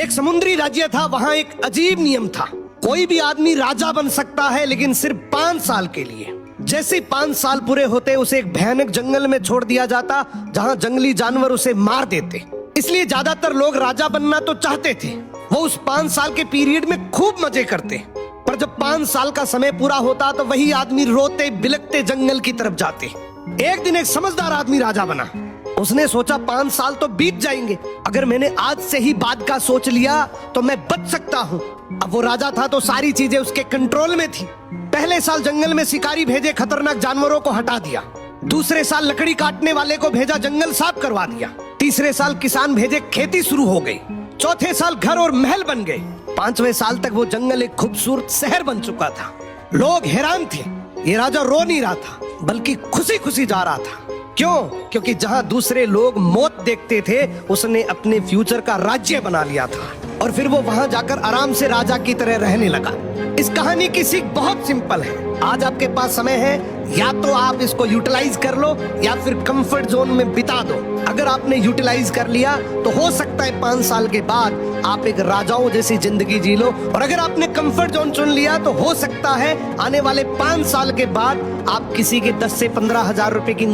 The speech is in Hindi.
एक समुद्री राज्य था, वहां एक अजीब नियम था। कोई भी आदमी राजा बन सकता है, लेकिन सिर्फ 5 साल के लिए। जैसे ही 5 साल पूरे होते उसे एक भयानक जंगल में छोड़ दिया जाता, जहां जंगली जानवर उसे मार देते। इसलिए ज्यादातर लोग राजा बनना तो चाहते थे। वो उस 5 साल के पीरियड में खूब मजे करते, पर जब 5 साल का समय पूरा होता तो वही आदमी रोते बिलखते जंगल की तरफ जाते। एक दिन एक समझदार आदमी राजा बना। उसने सोचा 5 साल तो बीत जाएंगे, अगर मैंने आज से ही बात का सोच लिया तो मैं बच सकता हूँ। अब वो राजा था तो सारी चीजें उसके कंट्रोल में थी। पहले साल जंगल में शिकारी भेजे, खतरनाक जानवरों को हटा दिया। दूसरे साल लकड़ी काटने वाले को भेजा, जंगल साफ करवा दिया। तीसरे साल किसान भेजे, खेती शुरू हो गई। चौथे साल घर और महल बन गए। 5वें साल तक वो जंगल एक खूबसूरत शहर बन चुका था। लोग हैरान थे, ये राजा रो नहीं रहा था, बल्कि खुशी खुशी जा रहा था। क्यों? क्योंकि जहां दूसरे लोग मौत देखते थे, उसने अपने फ्यूचर का राज्य बना लिया था और फिर वो वहां जाकर आराम से राजा की तरह रहने लगा। इस कहानी की सीख बहुत सिंपल है। आज आपके पास समय है, या तो आप इसको यूटिलाइज कर लो या फिर कंफर्ट जोन में बिता दो। अगर आपने यूटिलाइज कर लिया तो हो सकता है 5 साल के बाद आप एक राजाओं जैसी जिंदगी जी लो, और अगर आपने कंफर्ट जोन चुन लिया तो हो सकता है आने वाले 5 साल के बाद आप किसी के 10 से 15 हजार रुपए की